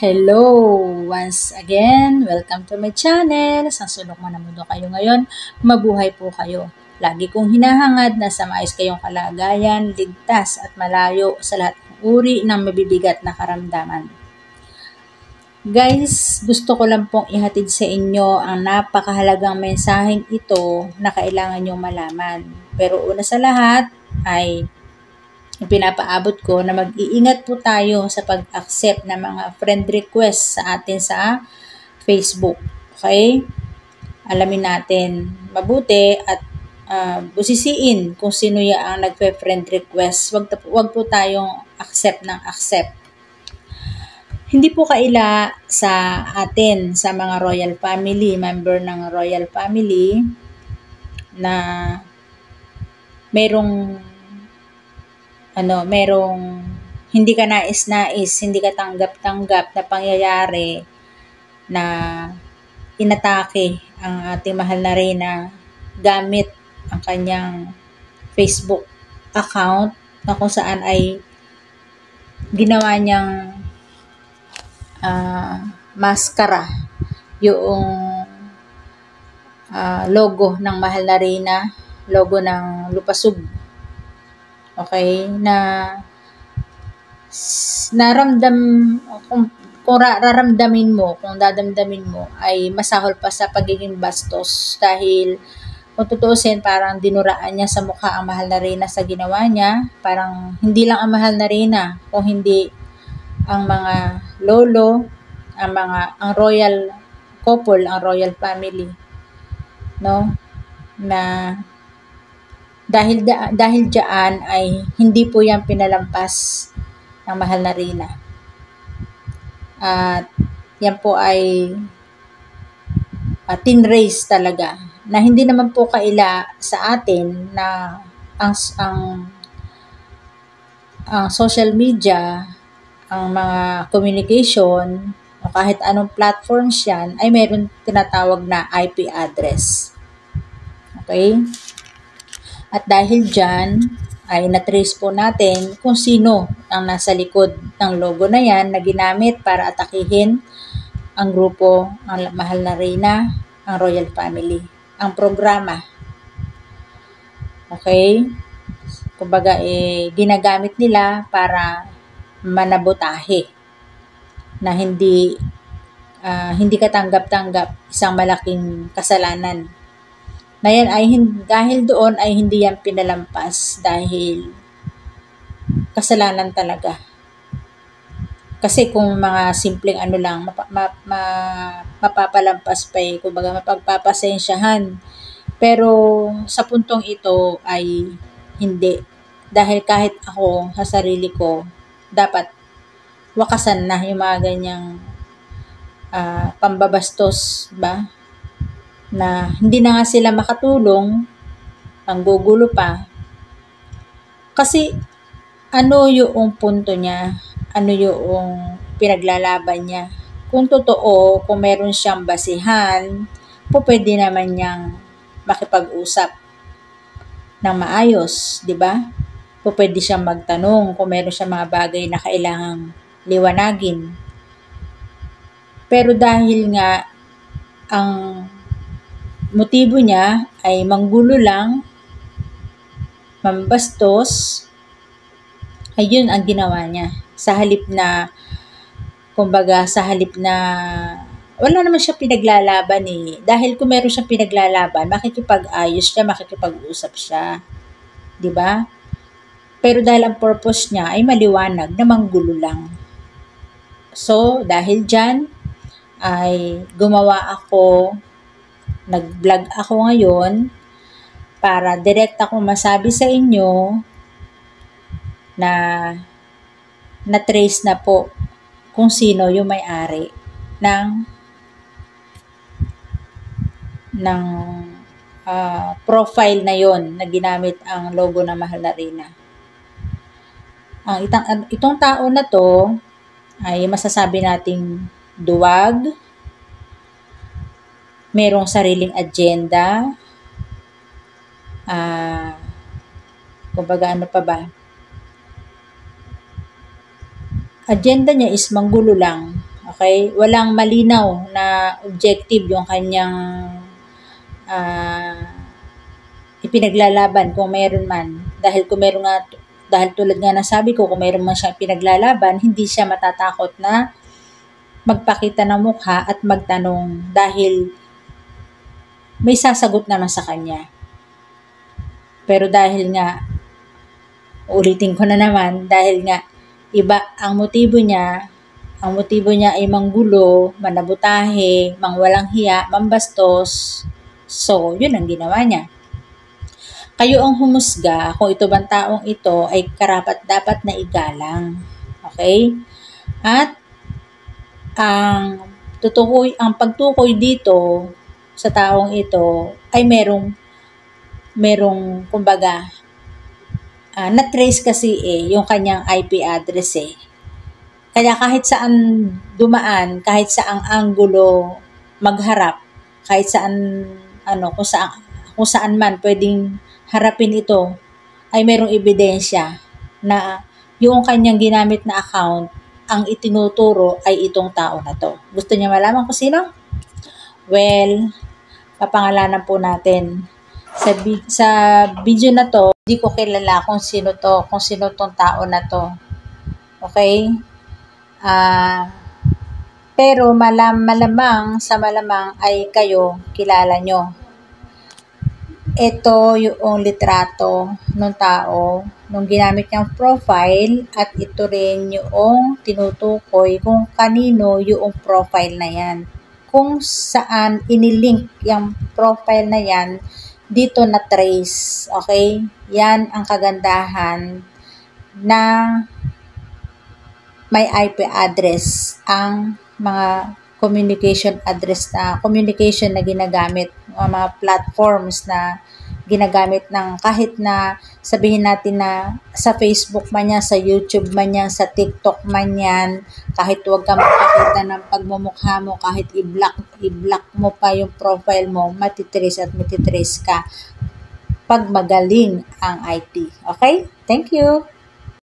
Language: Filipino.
Hello! Once again, welcome to my channel. Sa sulok man ng mundo kayo ngayon, mabuhay po kayo. Lagi kong hinahangad na sa maayos kayong kalagayan, ligtas at malayo sa lahat ng uri ng mabibigat na karamdaman. Guys, gusto ko lang pong ihatid sa inyo ang napakahalagang mensaheng ito na kailangan nyong malaman. Pero una sa lahat ay pinapaabot ko na mag-iingat po tayo sa pag-accept ng mga friend request sa atin sa Facebook. Okay? Alamin natin mabuti at busisiin kung sino ang nagpe-friend request. Wag po tayong accept ng accept. Hindi po kaila sa atin, sa mga royal family, member ng royal family na merong hindi ka nais-nais, hindi ka tanggap-tanggap na pangyayari na inatake ang ating mahal na Reyna gamit ang kanyang Facebook account na kung saan ay ginawa niyang maskara yung logo ng mahal na Reyna, logo ng Lupasug. Okay, kung raramdamin mo, kung dadamdamin mo, ay masahol pa sa pagiging bastos dahil kung tutuusin, parang dinuraan niya sa mukha ang mahal na Reyna sa ginawa niya. Parang hindi lang ang mahal na Reyna, kung hindi ang mga lolo, ang royal couple, ang royal family, no? Na dahil diyan ay hindi po yan pinalampas ng mahal na Reyna. At yan po ay tinrace talaga na hindi naman po kaila sa atin na ang social media, ang mga communication o kahit anong platforms yan ay mayroon tinatawag na IP address. Okay? At dahil dyan, ay natrace po natin kung sino ang nasa likod ng logo na yan na ginamit para atakihin ang grupo, ang mahal na Reyna, ang royal family, ang programa. Okay? Kumbaga, ginagamit nila para manabotahe na hindi ka tanggap-tanggap, isang malaking kasalanan. Na yan ay dahil doon ay hindi yan pinalampas dahil kasalanan talaga. Kasi kung mga simpleng lang, mapapalampas pa kumbaga mapagpapasensyahan. Pero sa puntong ito ay hindi. Dahil kahit ako sa sarili ko, dapat wakasan na yung mga ganyang pambabastos ba? Na hindi na nga sila makatulong, ang gugulo pa. Kasi ano yung punto niya? Ano yung pinaglalaban niya? Kung totoo, kung meron siyang basihan, pwede naman niyang makipag-usap ng maayos, di ba? Pwede siyang magtanong kung meron siyang mga bagay na kailangang liwanagin. Pero dahil nga ang motibo niya ay manggulo lang, mambastos, ayun ang ginawa niya. Sa halip na, wala naman siya pinaglalaban Dahil kung meron siyang pinaglalaban, makikipag-ayos siya, makikipag-usap siya. Diba? Pero dahil ang purpose niya ay maliwanag na manggulo lang. So, dahil dyan, ay nag-vlog ako ngayon para direct ako masabi sa inyo na na-trace na po kung sino yung may-ari ng profile na yon na ginamit ang logo ng mahal na Reyna. Itong tao na to ay masasabi nating duwag, merong sariling agenda, kumbaga ano pa ba? Agenda niya is manggulo lang. Okay? Walang malinaw na objective yung kanyang ipinaglalaban kung meron man. Dahil tulad nga ng sabi ko, kung meron man siyang pinaglalaban, hindi siya matatakot na magpakita ng mukha at magtanong dahil may sasagot naman sa kanya. Pero dahil nga, ulitin ko na naman, dahil nga iba ang motibo niya ay manggulo, manabutahe, mangwalang hiya, mambastos. So, yun ang ginawa niya. Kayo ang humusga kung ito bang taong ito ay karapat-dapat na igalang. Okay? At ang pagtukoy dito sa taong ito ay merong kumbaga, na-trace kasi yung kanyang IP address Kaya kahit saan dumaan, kahit saang anggulo magharap, kahit saan, kung saan man pwedeng harapin ito, ay merong ebidensya na yung kanyang ginamit na account, ang itinuturo ay itong tao na to. Gusto niya malaman kung sino? Well, papangalanan po natin. Sa video na to, hindi ko kilala kung sino tong tao na to. Okay? Pero malamang ay kayo kilala nyo. Ito yung litrato ng tao nung ginamit niyang profile at ito rin yung tinutukoy kung kanino yung profile na yan. Kung saan inilink yung profile na yan, dito na trace. Okay? Yan ang kagandahan na may IP address ang mga communication na ginagamit, mga platforms na ginagamit ng kahit na sabihin natin na sa Facebook man yan, sa YouTube man yan, sa TikTok man yan, kahit huwag ka magpakita ng pagmumukha mo, kahit i-block mo pa yung profile mo, matitrace ka pag magaling ang IT. Okay? Thank you!